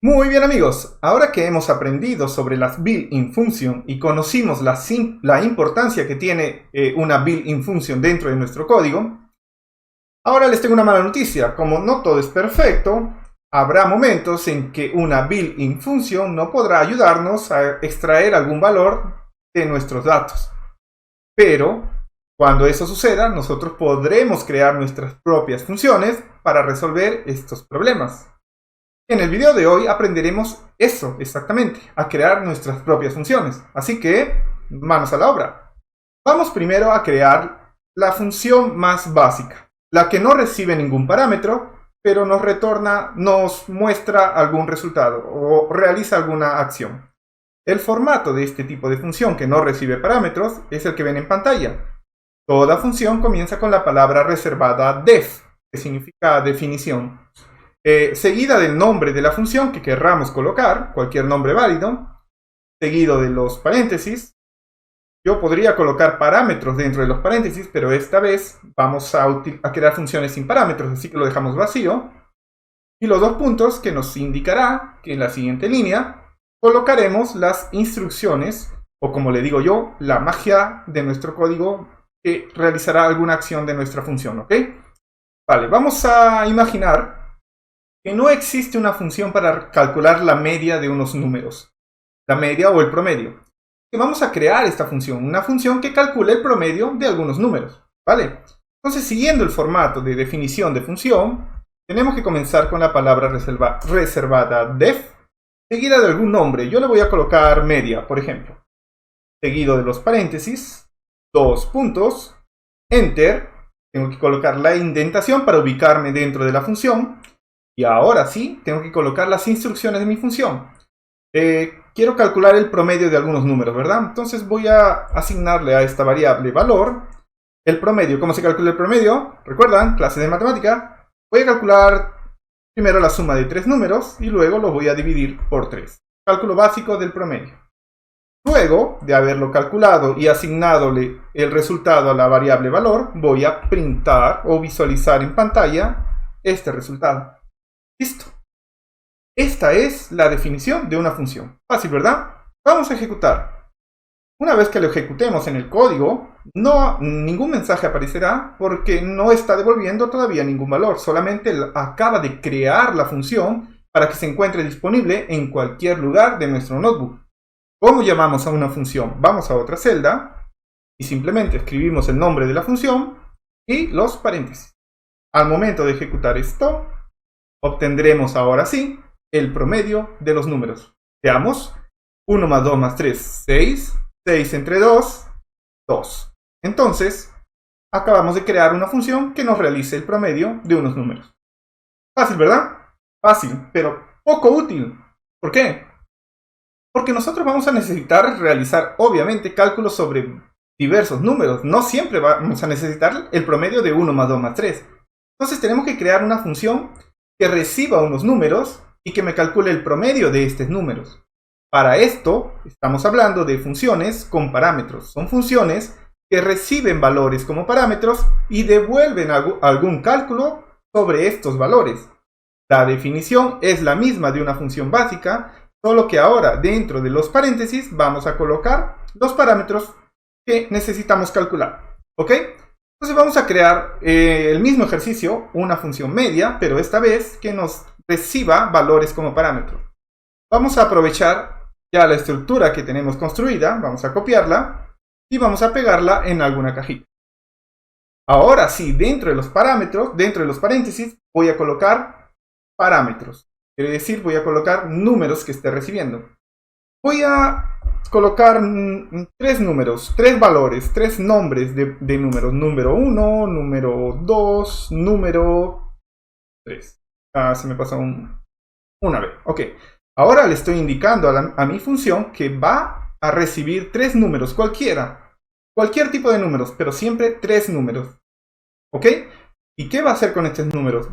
Muy bien amigos, ahora que hemos aprendido sobre las built-in function y conocimos la importancia que tiene una built-in function dentro de nuestro código, ahora les tengo una mala noticia. Como no todo es perfecto, habrá momentos en que una built-in function no podrá ayudarnos a extraer algún valor de nuestros datos. Pero cuando eso suceda, nosotros podremos crear nuestras propias funciones para resolver estos problemas. En el video de hoy aprenderemos eso exactamente, a crear nuestras propias funciones. Así que, manos a la obra. Vamos primero a crear la función más básica, la que no recibe ningún parámetro, pero nos muestra algún resultado o realiza alguna acción. El formato de este tipo de función que no recibe parámetros es el que ven en pantalla. Toda función comienza con la palabra reservada def, que significa definición. Seguida del nombre de la función que querramos colocar, cualquier nombre válido, seguido de los paréntesis. Yo podría colocar parámetros dentro de los paréntesis, pero esta vez vamos a crear funciones sin parámetros, así que lo dejamos vacío. Y los dos puntos que nos indicará que en la siguiente línea colocaremos las instrucciones, o como le digo yo, la magia de nuestro código que realizará alguna acción de nuestra función, ¿ok? Vale, vamos a imaginar que no existe una función para calcular la media de unos números, la media o el promedio. Que vamos a crear esta función, una función que calcule el promedio de algunos números, ¿vale? Entonces, siguiendo el formato de definición de función, tenemos que comenzar con la palabra reservada def, seguida de algún nombre. Yo le voy a colocar media, por ejemplo. Seguido de los paréntesis, dos puntos, enter. Tengo que colocar la indentación para ubicarme dentro de la función. Y ahora sí, tengo que colocar las instrucciones de mi función. Quiero calcular el promedio de algunos números, ¿verdad? Entonces voy a asignarle a esta variable valor el promedio. ¿Cómo se calcula el promedio? ¿Recuerdan? Clase de matemática. Voy a calcular primero la suma de tres números y luego los voy a dividir por 3. Cálculo básico del promedio. Luego de haberlo calculado y asignadole el resultado a la variable valor, voy a printar o visualizar en pantalla este resultado. Listo. Esta es la definición de una función. Fácil, ¿verdad? Vamos a ejecutar. Una vez que lo ejecutemos en el código, ningún mensaje aparecerá porque no está devolviendo todavía ningún valor. Solamente acaba de crear la función para que se encuentre disponible en cualquier lugar de nuestro notebook. ¿Cómo llamamos a una función? Vamos a otra celda y simplemente escribimos el nombre de la función y los paréntesis. Al momento de ejecutar esto, obtendremos ahora sí el promedio de los números. Veamos. 1 más 2 más 3, 6. 6 entre 2, 2. Entonces, acabamos de crear una función que nos realice el promedio de unos números. Fácil, ¿verdad? Fácil, pero poco útil. ¿Por qué? Porque nosotros vamos a necesitar realizar, obviamente, cálculos sobre diversos números. No siempre vamos a necesitar el promedio de 1 más 2 más 3. Entonces tenemos que crear una función que reciba unos números y que me calcule el promedio de estos números. Para esto, estamos hablando de funciones con parámetros. Son funciones que reciben valores como parámetros y devuelven algún cálculo sobre estos valores. La definición es la misma de una función básica, solo que ahora dentro de los paréntesis vamos a colocar los parámetros que necesitamos calcular. ¿Ok? Entonces vamos a crear el mismo ejercicio, una función media, pero esta vez que nos reciba valores como parámetro. Vamos a aprovechar ya la estructura que tenemos construida, vamos a copiarla y vamos a pegarla en alguna cajita. Ahora sí, dentro de los parámetros, dentro de los paréntesis, voy a colocar parámetros. Quiere decir, voy a colocar números que esté recibiendo. Voy a colocar tres números, tres valores, tres nombres de números. Número 1, número 2, número 3. Se me pasó una vez. Ok. Ahora le estoy indicando a mi función que va a recibir tres números, cualquiera. Cualquier tipo de números, pero siempre tres números. ¿Ok? ¿Y qué va a hacer con estos números?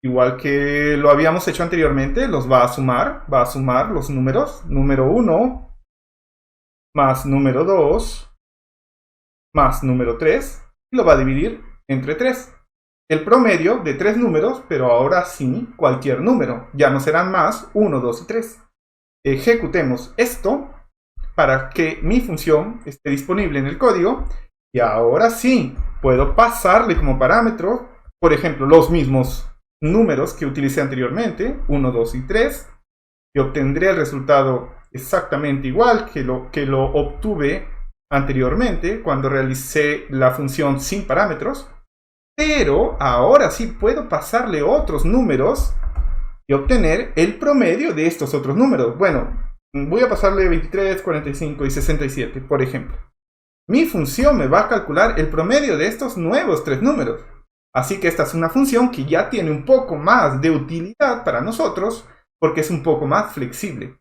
Igual que lo habíamos hecho anteriormente, los va a sumar los números. Número 1 más número 2 más número 3 y lo va a dividir entre 3. el promedio de 3 números, pero ahora sí cualquier número. Ya no serán más 1, 2 y 3. Ejecutemos esto para que mi función esté disponible en el código. Y ahora sí, puedo pasarle como parámetro, por ejemplo, los mismos números que utilicé anteriormente, 1, 2 y 3. Y obtendré el resultado exactamente igual que lo obtuve anteriormente cuando realicé la función sin parámetros. Pero ahora sí puedo pasarle otros números y obtener el promedio de estos otros números. Bueno, voy a pasarle 23, 45 y 67, por ejemplo. Mi función me va a calcular el promedio de estos nuevos 3 números. Así que esta es una función que ya tiene un poco más de utilidad para nosotros porque es un poco más flexible.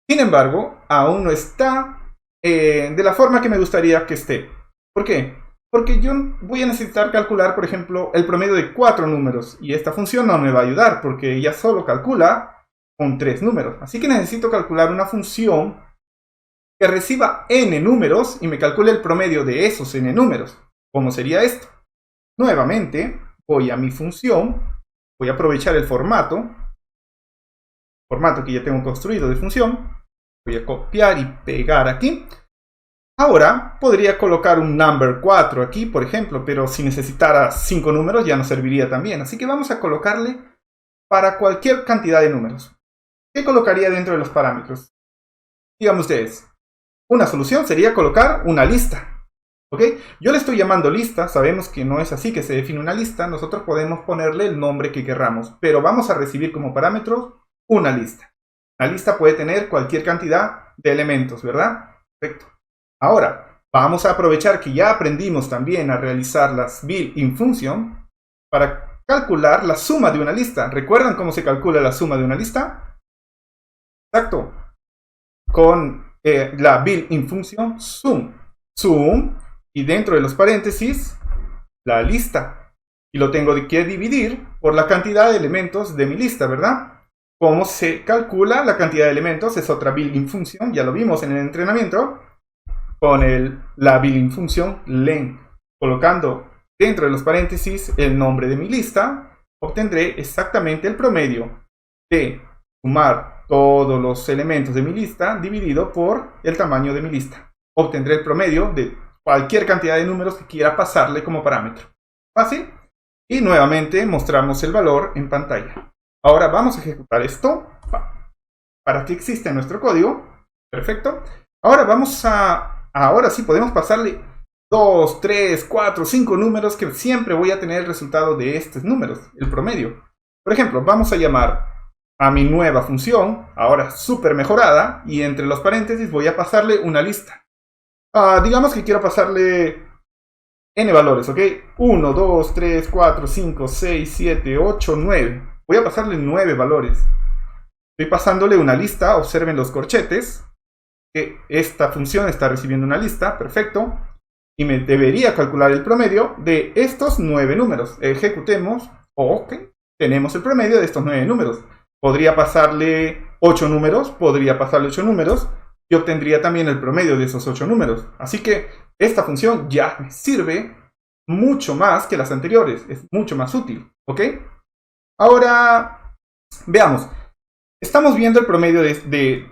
Sin embargo, aún no está de la forma que me gustaría que esté. ¿Por qué? Porque yo voy a necesitar calcular, por ejemplo, el promedio de 4 números. Y esta función no me va a ayudar porque ella solo calcula con 3 números. Así que necesito calcular una función que reciba n números y me calcule el promedio de esos n números. ¿Cómo sería esto? Nuevamente, voy a mi función. Voy a aprovechar el formato que ya tengo construido de función. Voy a copiar y pegar aquí. Ahora podría colocar un number 4 aquí, por ejemplo, pero si necesitara 5 números ya no serviría también. Así que vamos a colocarle para cualquier cantidad de números. ¿Qué colocaría dentro de los parámetros? Díganme ustedes. Una solución sería colocar una lista. ¿Ok? Yo le estoy llamando lista, sabemos que no es así que se define una lista. Nosotros podemos ponerle el nombre que querramos, pero vamos a recibir como parámetros una lista. La lista puede tener cualquier cantidad de elementos, ¿verdad? Perfecto. Ahora, vamos a aprovechar que ya aprendimos también a realizar las built-in function para calcular la suma de una lista. ¿Recuerdan cómo se calcula la suma de una lista? Exacto. Con la built-in function sum. Sum, y dentro de los paréntesis, la lista. Y lo tengo que dividir por la cantidad de elementos de mi lista, ¿verdad? ¿Cómo se calcula la cantidad de elementos? Es otra built-in function, ya lo vimos en el entrenamiento. Con la built-in function len. Colocando dentro de los paréntesis el nombre de mi lista, obtendré exactamente el promedio de sumar todos los elementos de mi lista dividido por el tamaño de mi lista. Obtendré el promedio de cualquier cantidad de números que quiera pasarle como parámetro. ¿Fácil? Y nuevamente mostramos el valor en pantalla. Ahora vamos a ejecutar esto para que exista en nuestro código. Perfecto. Ahora sí podemos pasarle 2, 3, 4, 5 números que siempre voy a tener el resultado de estos números, el promedio. Por ejemplo, vamos a llamar a mi nueva función, ahora súper mejorada, y entre los paréntesis voy a pasarle una lista. Digamos que quiero pasarle n valores, ¿ok? 1, 2, 3, 4, 5, 6, 7, 8, 9. Voy a pasarle 9 valores. Estoy pasándole una lista, observen los corchetes, que esta función está recibiendo una lista, perfecto, y me debería calcular el promedio de estos 9 números. Ejecutemos, ok, tenemos el promedio de estos 9 números. Podría pasarle 8 números, y obtendría también el promedio de esos 8 números. Así que esta función ya me sirve mucho más que las anteriores, es mucho más útil, ¿ok? Ahora, veamos. Estamos viendo el promedio de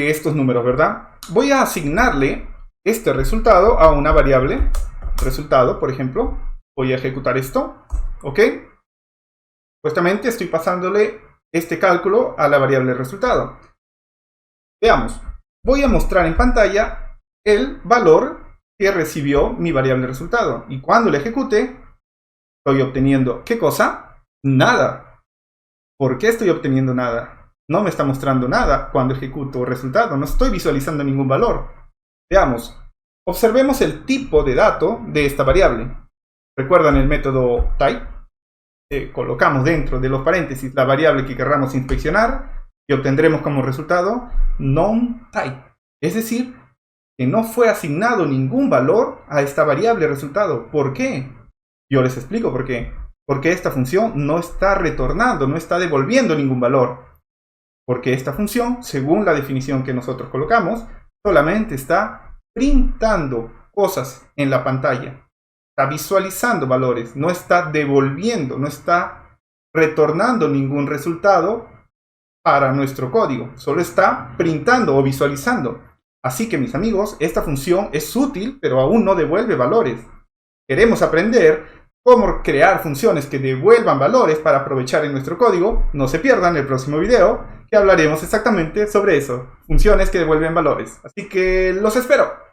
estos números, ¿verdad? Voy a asignarle este resultado a una variable, resultado, por ejemplo. Voy a ejecutar esto, ¿ok? Supuestamente estoy pasándole este cálculo a la variable resultado. Veamos. Voy a mostrar en pantalla el valor que recibió mi variable resultado. Y cuando lo ejecute, estoy obteniendo, ¿qué cosa? Nada. ¿Por qué estoy obteniendo nada? No me está mostrando nada cuando ejecuto resultado. No estoy visualizando ningún valor. Veamos. Observemos el tipo de dato de esta variable. ¿Recuerdan el método type? Colocamos dentro de los paréntesis la variable que querramos inspeccionar y obtendremos como resultado non-type. Es decir, que no fue asignado ningún valor a esta variable resultado. ¿Por qué? Yo les explico por qué. Porque esta función no está retornando, no está devolviendo ningún valor. Porque esta función, según la definición que nosotros colocamos, solamente está printando cosas en la pantalla. está visualizando valores, no está devolviendo, no está retornando ningún resultado para nuestro código, solo está printando o visualizando. Así que, mis amigos, esta función es útil, pero aún no devuelve valores. Queremos aprender cómo crear funciones que devuelvan valores para aprovechar en nuestro código. No se pierdan el próximo video, que hablaremos exactamente sobre eso, funciones que devuelven valores. Así que los espero.